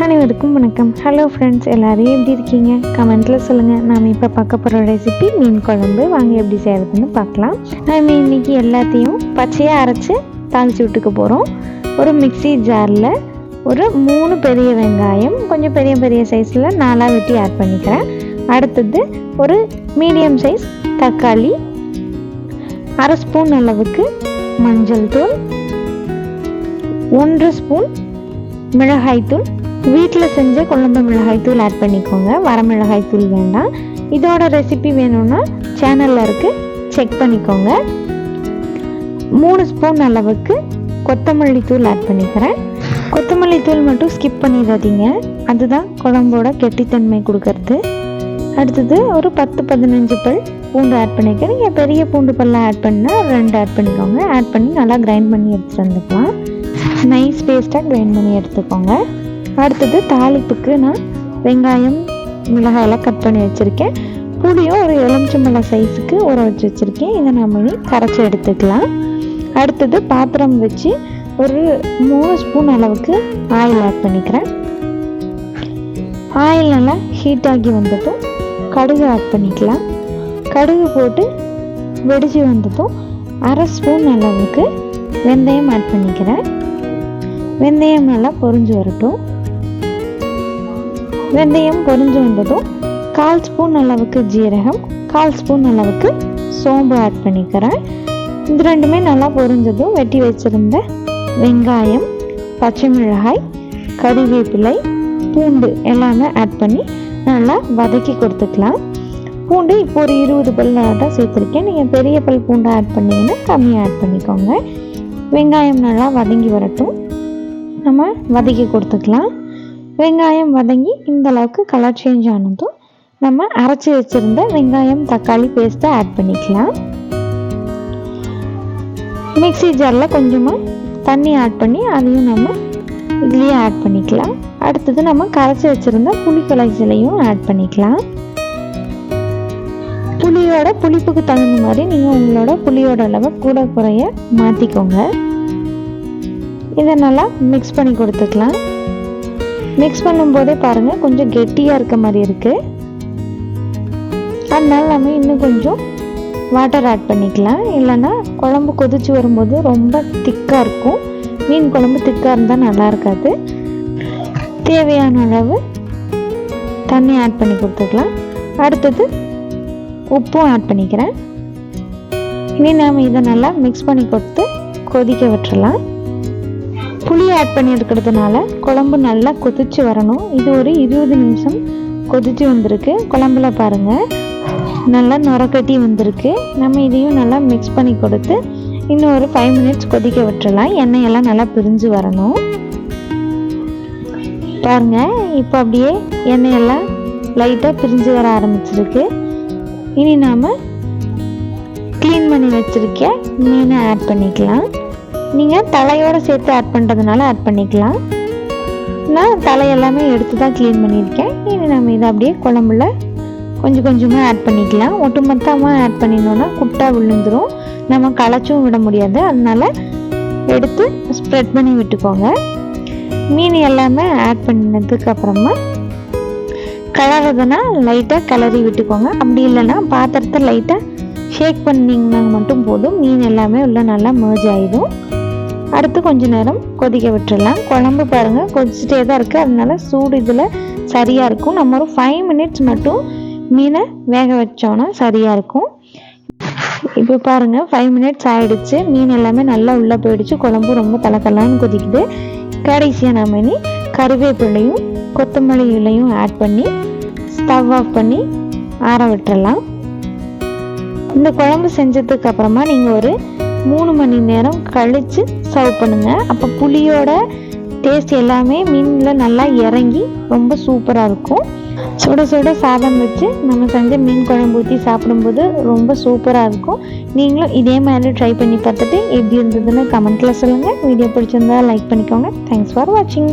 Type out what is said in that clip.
அனைவருக்கும் வணக்கம். Hello friends, எல்லோரும் எப்படி இருக்கீங்க? கமெண்ட்டில் சொல்லுங்கள். நாம் இப்போ பார்க்க போகிற ரெசிபி மீன் குழம்பு. வாங்க எப்படி செய்கிறதுன்னு பார்க்கலாம். நாம் இன்றைக்கி எல்லாத்தையும் பச்சையாக அரைச்சி தாளித்து விட்டுக்க போகிறோம். ஒரு மிக்சி ஜாரில் ஒரு 3 பெரிய வெங்காயம் கொஞ்சம் பெரிய பெரிய சைஸில் 4 வெட்டி ஆட் பண்ணிக்கிறேன். அடுத்தது ஒரு மீடியம் சைஸ் தக்காளி, 1/2 ஸ்பூன் அளவுக்கு மஞ்சள் தூள், 1 ஸ்பூன் மிளகாய்த்தூள், வீட்டில் செஞ்ச குழம்பு மிளகாய்த்தூள் ஆட் பண்ணிக்கோங்க. வரமிளகாய்த்தூள் வேண்டாம். இதோட ரெசிபி வேணும்னா சேனலில் இருக்குது, செக் பண்ணிக்கோங்க. 3 ஸ்பூன் அளவுக்கு கொத்தமல்லி தூள் ஆட் பண்ணிக்கிறேன். கொத்தமல்லி தூள் மட்டும் ஸ்கிப் பண்ணிடாதீங்க, அதுதான் குழம்போட கெட்டித்தன்மை கொடுக்கறது. அடுத்தது ஒரு 10-15 பல் பூண்டு ஆட் பண்ணிக்கிறேன். நீங்கள் பெரிய பூண்டு பல்லாம் ஆட் பண்ணால் 2 ஆட் பண்ணிக்கோங்க. ஆட் பண்ணி நல்லா கிரைண்ட் பண்ணி எடுத்துகிட்டு வந்துக்கலாம். நைஸ் பேஸ்ட்டாக கிரைண்ட் பண்ணி எடுத்துக்கோங்க. அடுத்தது தாளிப்புக்கு நான் வெங்காயம் மிளகாயெல்லாம் கட் பண்ணி வச்சுருக்கேன். புளியும் ஒரு எலுமிச்சம்பழம் சைஸுக்கு ஊற வச்சு வச்சுருக்கேன். இதை நம்ம கரைச்சி எடுத்துக்கலாம். அடுத்தது பாத்திரம் வச்சு ஒரு 3 ஸ்பூன் அளவுக்கு ஆயில் ஆட் பண்ணிக்கிறேன். ஆயில் நல்லா ஹீட் ஆகி வந்ததும் கடுகு ஆட் பண்ணிக்கலாம். கடுகு போட்டு வெடிச்சு வந்ததும் 1/2 ஸ்பூன் அளவுக்கு வெந்தயம் ஆட் பண்ணிக்கிறேன். வெந்தயம் நல்லா பொரிஞ்சு வரட்டும். வெந்தயம் பொரிஞ்சு வந்ததும் 1/4 ஸ்பூன் அளவுக்கு ஜீரகம், 1/4 ஸ்பூன் அளவுக்கு சோம்பு ஆட் பண்ணிக்கிறேன். இது ரெண்டுமே நல்லா பொரிஞ்சதும் வெட்டி வச்சிருந்த வெங்காயம், பச்சை மிளகாய், கறிவேப்பிலை, பூண்டு எல்லாமே ஆட் பண்ணி நல்லா வதக்கி கொடுத்துக்கலாம். பூண்டு இப்போ ஒரு 20 பல் தான் சேர்த்துருக்கேன். நீங்கள் பெரிய பல் பூண்டு ஆட் பண்ணிங்கன்னா கம்மியாக ஆட் பண்ணிக்கோங்க. வெங்காயம் நல்லா வதங்கி வரட்டும், நம்ம வதக்கி கொடுத்துக்கலாம். வெங்காயம் வதங்கி இந்த அளவுக்கு கலர் சேஞ்ச் ஆனதும் நம்ம அரைச்சி வச்சுருந்த வெங்காயம் தக்காளி பேஸ்ட்டை ஆட் பண்ணிக்கலாம். மிக்சி ஜாரில் கொஞ்சமாக தண்ணி ஆட் பண்ணி அதையும் நம்ம இதுலேயே ஆட் பண்ணிக்கலாம். அடுத்தது நம்ம கரைச்சி வச்சுருந்த புளி கரைசலையும் ஆட் பண்ணிக்கலாம். புளியோட புளிப்புக்கு தகுந்த மாதிரி நீங்கள் உங்களோட புளியோட அளவை கூட குறைய மாற்றிக்கோங்க. இதை நல்லா மிக்ஸ் பண்ணி கொடுத்துக்கலாம். மிக்ஸ் பண்ணும்போதே பாருங்கள் கொஞ்சம் கெட்டியாக இருக்க மாதிரி இருக்குது. அதனால நம்ம இன்னும் கொஞ்சம் வாட்டர் ஆட் பண்ணிக்கலாம். இல்லைன்னா குழம்பு கொதிச்சு வரும்போது ரொம்ப திக்காக இருக்கும். மீன் குழம்பு திக்காக இருந்தால் நல்லா இருக்காது. தேவையான அளவு தண்ணி ஆட் பண்ணி கொடுத்துக்கலாம். அடுத்தது உப்பும் ஆட் பண்ணிக்கிறேன். இனி நாம் இதை நல்லா மிக்ஸ் பண்ணி கொடுத்து கொதிக்க விட்டுறலாம். புளி ஆட் பண்ணி இருக்கிறதுனால குழம்பு நல்லா கொதிச்சு வரணும். இது ஒரு 20 நிமிஷம் கொதிச்சு வந்திருக்கு. குழம்புல பாருங்கள் நல்லா நுரக்கட்டி வந்திருக்கு. நம்ம இதையும் நல்லா மிக்ஸ் பண்ணி கொடுத்து இன்னும் ஒரு 5 மினிட்ஸ் கொதிக்க விட்டுறலாம். எண்ணெயெல்லாம் நல்லா பிரிஞ்சு வரணும். பாருங்கள் இப்போ அப்படியே எண்ணெயெல்லாம் லைட்டாக பிரிஞ்சு வர ஆரம்பிச்சிருக்கு. இனி நாம் க்ளீன் பண்ணி வச்சுருக்க மீனை ஆட் பண்ணிக்கலாம். நீங்கள் தலையோடு சேர்த்து ஆட் பண்ணுறதுனால ஆட் பண்ணிக்கலாம். நான் தலையெல்லாமே எடுத்து தான் க்ளீன் பண்ணியிருக்கேன். இனி நம்ம இதை அப்படியே குழம்புல கொஞ்சம் கொஞ்சமாக ஆட் பண்ணிக்கலாம். ஒட்டுமொத்தமாக ஆட் பண்ணினோன்னா குட்டா விழுந்துடும், நம்ம களைச்சும் விட முடியாது. அதனால் எடுத்து ஸ்ப்ரெட் பண்ணி விட்டுக்கோங்க. மீன் எல்லாமே ஆட் பண்ணினதுக்கப்புறமா கிளறதுனா லைட்டாக கிளறி விட்டுக்கோங்க. அப்படி இல்லைன்னா பாத்திரத்தை லைட்டாக ஷேக் பண்ணிங்கன்னா மட்டும் போதும். மீன் எல்லாமே உள்ள நல்லா மர்ஜ் ஆகிடும். அடுத்து கொஞ்ச நேரம் கொதிக்க விட்டுடலாம். குழம்பு பாருங்கள் கொதிச்சுட்டே தான் இருக்குது, அதனால சூடு இதில் சரியாக இருக்கும். நம்ம ஒரு 5 மினிட்ஸ் மட்டும் மீனை வேக வச்சோன்னா சரியாக இருக்கும். இப்போ பாருங்கள் 5 மினிட்ஸ் ஆகிடுச்சு. மீன் எல்லாமே நல்லா உள்ளே போயிடுச்சு. குழம்பு ரொம்ப தலக்கலான்னு கொதிக்குது. கடைசியாக நம்ம இனி கறிவேப்பிலையும் கொத்தமல்லி இலையும் ஆட் பண்ணி ஸ்டவ் ஆஃப் பண்ணி ஆற விட்டுறலாம். இந்த குழம்பு செஞ்சதுக்கு அப்புறமா நீங்கள் ஒரு 3 மணி நேரம் கழித்து சர்வ் பண்ணுங்கள். அப்போ புளியோட டேஸ்ட் எல்லாமே மீனில் நல்லா இறங்கி ரொம்ப சூப்பராக இருக்கும். சுட சுட சாதம் வச்சு நம்ம செஞ்ச மீன் குழம்பு ஊற்றி சாப்பிடும்போது ரொம்ப சூப்பராக இருக்கும். நீங்களும் இதே மாதிரி ட்ரை பண்ணி பார்த்துட்டு எப்படி இருந்ததுன்னு கமெண்ட்டில் சொல்லுங்கள். வீடியோ பிடிச்சிருந்தா லைக் பண்ணிக்கோங்க. தேங்க்ஸ் ஃபார் வாட்சிங்.